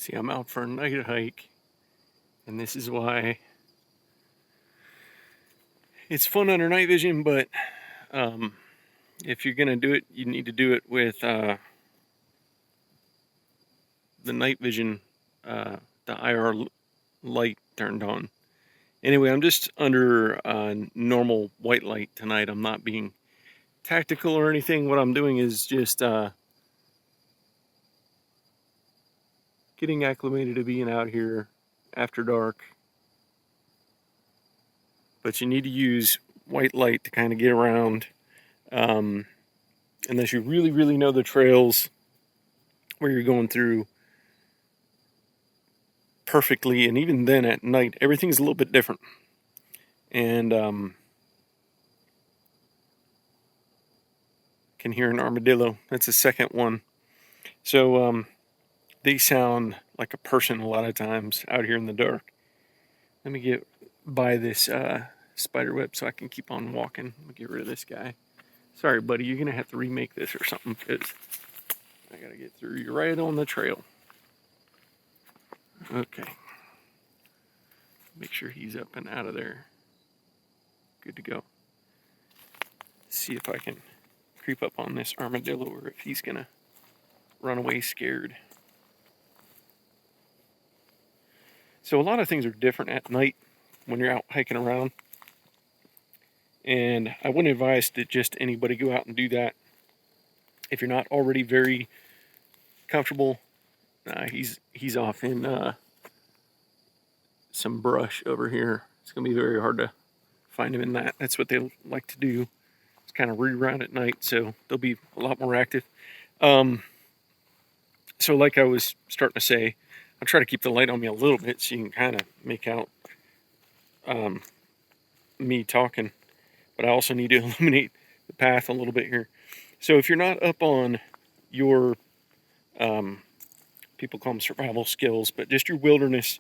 See, I'm out for a night hike, and this is why it's fun under night vision, but if you're going to do it, you need to do it with the night vision, the IR light turned on. Anyway, I'm just under normal white light tonight. I'm not being tactical or anything. What I'm doing is just getting acclimated to being out here after dark. But you need to use white light to kind of get around. Unless you really, really know the trails where you're going through perfectly. And even then at night, everything's a little bit different. And can hear an armadillo. That's the second one. So they sound like a person a lot of times out here in the dark. Let me get by this spider web so I can keep on walking. Let me get rid of this guy. Sorry, buddy, you're going to have to remake this or something because I got to get through. You're right on the trail. Okay. Make sure he's up and out of there. Good to go. See if I can creep up on this armadillo or if he's going to run away scared. So a lot of things are different at night when you're out hiking around. And I wouldn't advise that just anybody go out and do that. If you're not already very comfortable, he's off in some brush over here. It's going to be very hard to find him in that. That's what they like to do. It's kind of reroute at night, so they'll be a lot more active. So like I was starting to say, I'll try to keep the light on me a little bit so you can kind of make out me talking. But I also need to illuminate the path a little bit here. So if you're not up on your, people call them survival skills, but just your wilderness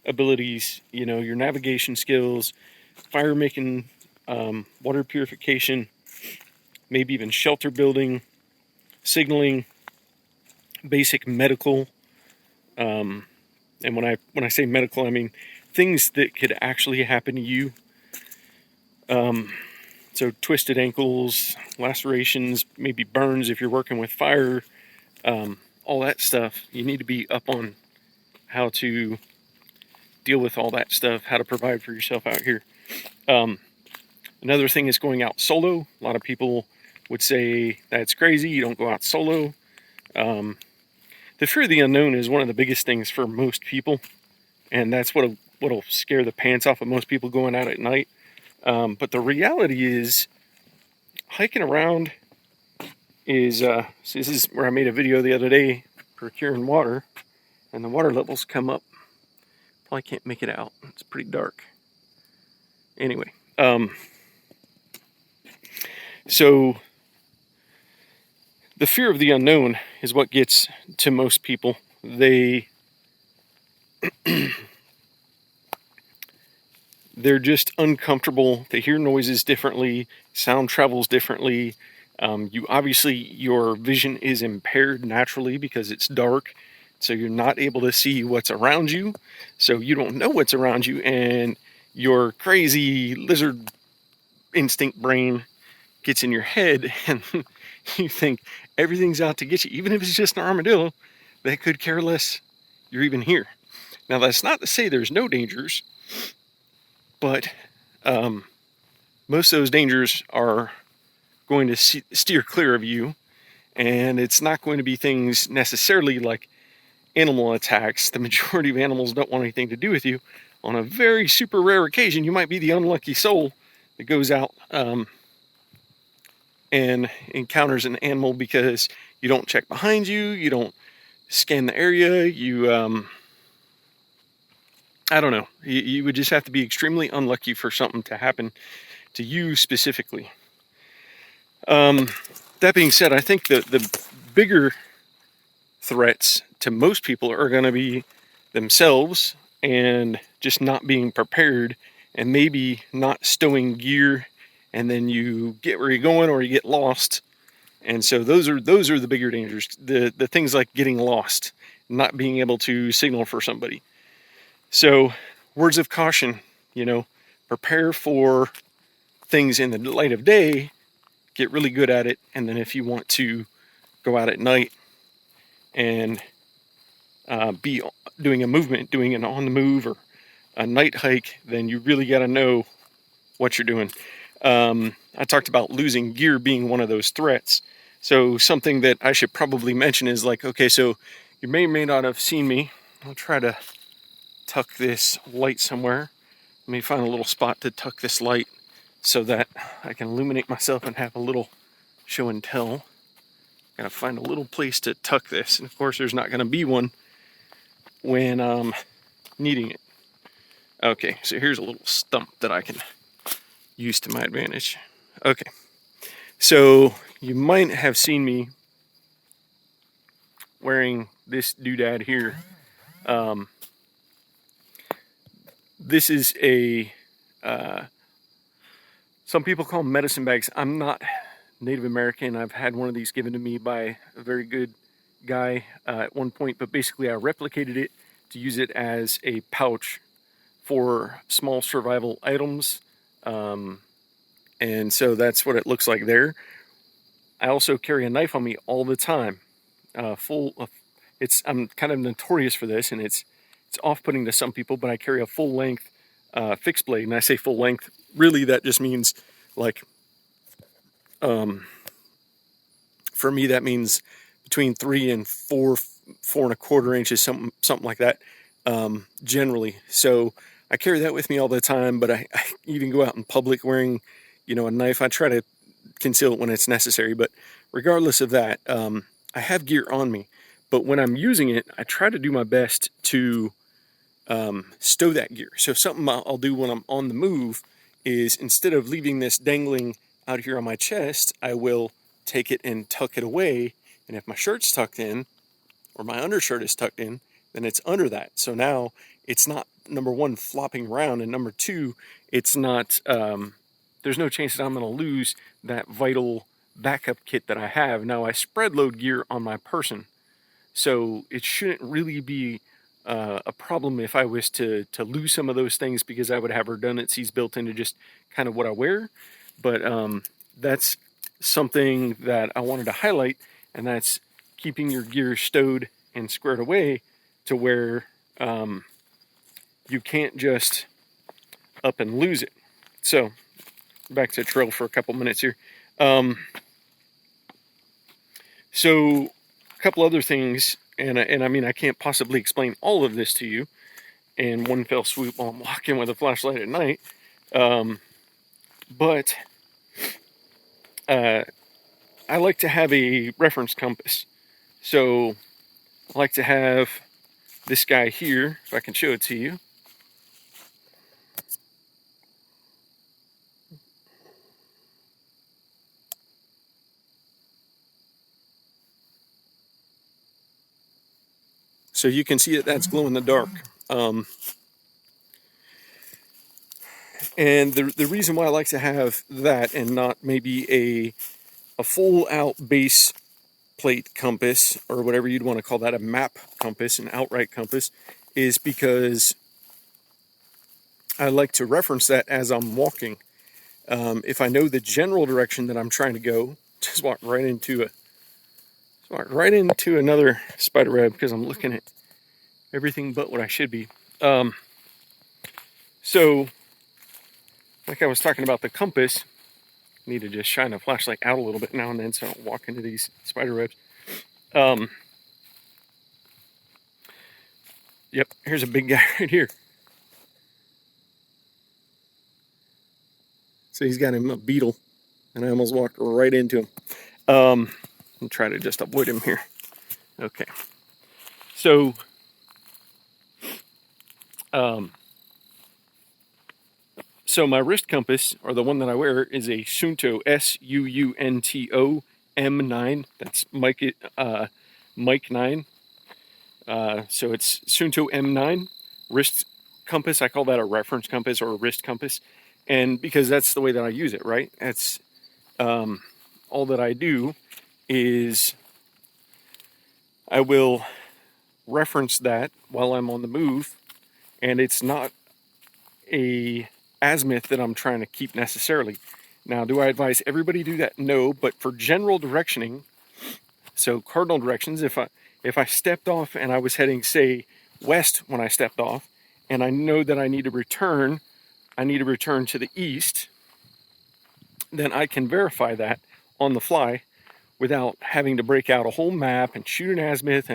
abilities, you know, your navigation skills, fire making, water purification, maybe even shelter building, signaling, basic medical, and when I say medical, I mean things that could actually happen to you. So twisted ankles, lacerations, maybe burns if you're working with fire, all that stuff. You need to be up on how to deal with all that stuff, how to provide for yourself out here. Another thing is going out solo. A lot of people would say that's crazy. You don't go out solo. The fear of the unknown is one of the biggest things for most people, and that's what'll scare the pants off of most people going out at night. But the reality is, hiking around is, so this is where I made a video the other day, procuring water, and the water levels come up. Probably can't make it out. It's pretty dark. Anyway, so the fear of the unknown is what gets to most people. They're just uncomfortable. They hear noises differently. Sound travels differently. Your vision is impaired naturally because it's dark. So you're not able to see what's around you. So you don't know what's around you. And your crazy lizard instinct brain gets in your head and you think everything's out to get you. Even if it's just an armadillo, that could care less you're even here. Now, that's not to say there's no dangers. But most of those dangers are going to steer clear of you, and it's not going to be things necessarily like animal attacks. The majority of animals don't want anything to do with you. On a very super rare occasion, you might be the unlucky soul that goes out and encounters an animal because you don't check behind you, you don't scan the area, I don't know. You would just have to be extremely unlucky for something to happen to you specifically. That being said, I think the bigger threats to most people are going to be themselves and just not being prepared and maybe not stowing gear, and then you get where you're going or you get lost. And so those are the bigger dangers. The things like getting lost not being able to signal for somebody. So, words of caution, prepare for things in the light of day, get really good at it, and then if you want to go out at night and be doing a movement, doing an on the move or a night hike, then you really got to know what you're doing. I talked about losing gear being one of those threats. So something that I should probably mention is like, okay, so you may or may not have seen me. I'll try to tuck this light somewhere. Let me find a little spot to tuck this light so that I can illuminate myself and have a little show and tell. Gotta find a little place to tuck this. And of course, there's not gonna be one when I'm needing it. Okay, so here's a little stump that I can use to my advantage. Okay, so you might have seen me wearing this doodad here. This is some people call them medicine bags. I'm not Native American. I've had one of these given to me by a very good guy at one point, but basically I replicated it to use it as a pouch for small survival items. And so that's what it looks like there. I also carry a knife on me all the time. I'm kind of notorious for this, and it's off-putting to some people, but I carry a full-length fixed blade, and I say full-length. Really, that just means like, for me, that means between 3 and 4.25 inches, something like that, generally. So I carry that with me all the time, but I even go out in public wearing, a knife. I try to conceal it when it's necessary, but regardless of that, I have gear on me. But when I'm using it, I try to do my best to stow that gear. So something I'll do when I'm on the move is, instead of leaving this dangling out here on my chest, I will take it and tuck it away. And if my shirt's tucked in or my undershirt is tucked in, then it's under that. So now it's not, number one, flopping around, and number two, it's not, there's no chance that I'm going to lose that vital backup kit that I have. Now, I spread load gear on my person, so it shouldn't really be a problem if I was to lose some of those things, because I would have redundancies built into just kind of what I wear. But that's something that I wanted to highlight, and that's keeping your gear stowed and squared away to where you can't just up and lose it. So back to trail for a couple minutes here. So a couple other things, and I mean, I can't possibly explain all of this to you in one fell swoop while I'm walking with a flashlight at night. But I like to have a reference compass. So I like to have this guy here, if I can show it to you. So you can see that that's glow in the dark. And the reason why I like to have that and not maybe a full out base plate compass, or whatever you'd want to call that, a map compass, an outright compass, is because I like to reference that as I'm walking. If I know the general direction that I'm trying to go, just walk right into another spider web, because I'm looking at everything but what I should be. So, like I was talking about the compass, I need to just shine a flashlight out a little bit now and then so I don't walk into these spider webs. Yep, here's a big guy right here. So he's got him a beetle, and I almost walked right into him. I'll try to just avoid him here. Okay. So, my wrist compass, or the one that I wear, is a Suunto, Suunto M9. That's Mike 9. So it's Suunto M9 wrist compass. I call that a reference compass or a wrist compass, and because that's the way that I use it, right? That's all that I do is I will reference that while I'm on the move, and it's not a azimuth that I'm trying to keep necessarily. Now, do I advise everybody do that? No, but for general directioning, so cardinal directions, if I stepped off and I was heading, say, west when I stepped off, and I know that I need to return to the east, then I can verify that on the fly without having to break out a whole map and shoot an azimuth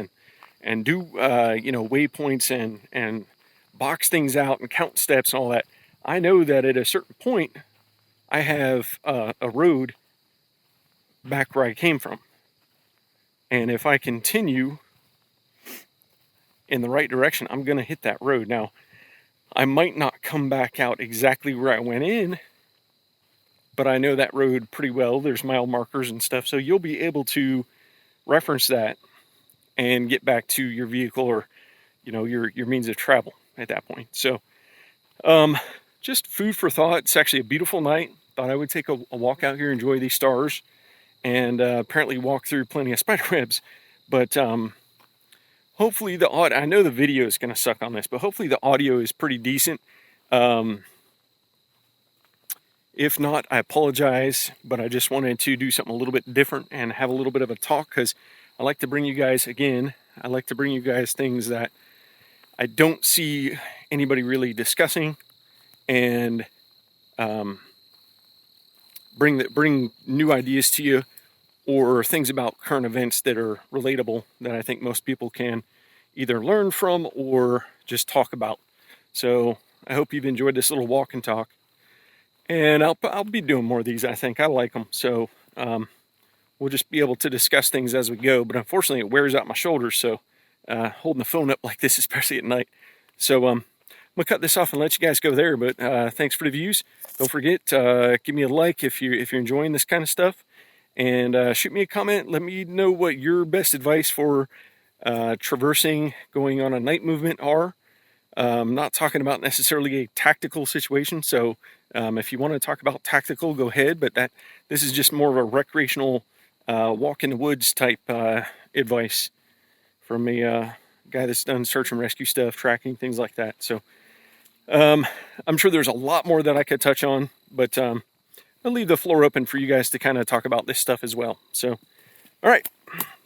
and do waypoints and box things out and count steps and all that. I know that at a certain point I have a road back where I came from, and if I continue in the right direction, I'm going to hit that road. Now, I might not come back out exactly where I went in, but I know that road pretty well. There's mile markers and stuff, so you'll be able to reference that and get back to your vehicle or your means of travel at that point. So just food for thought. It's actually a beautiful night. Thought I would take a walk out here, enjoy these stars, and apparently walk through plenty of spider webs. But hopefully the audio, I know the video is going to suck on this, but hopefully the audio is pretty decent. If not, I apologize, but I just wanted to do something a little bit different and have a little bit of a talk, because I like to bring you guys, things that I don't see anybody really discussing, and bring new ideas to you, or things about current events that are relatable that I think most people can either learn from or just talk about. So I hope you've enjoyed this little walk and talk, and I'll be doing more of these. I think I like them, so we'll just be able to discuss things as we go. But unfortunately, it wears out my shoulders, so holding the phone up like this, especially at night. So I'm gonna cut this off and let you guys go there. But thanks for the views. Don't forget, give me a like if you're enjoying this kind of stuff, and shoot me a comment. Let me know what your best advice for traversing, going on a night movement are. I'm not talking about necessarily a tactical situation, so if you want to talk about tactical, go ahead, but this is just more of a recreational walk in the woods type advice from a guy that's done search and rescue stuff, tracking, things like that. So I'm sure there's a lot more that I could touch on, but I'll leave the floor open for you guys to kind of talk about this stuff as well. So, all right,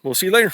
we'll see you later.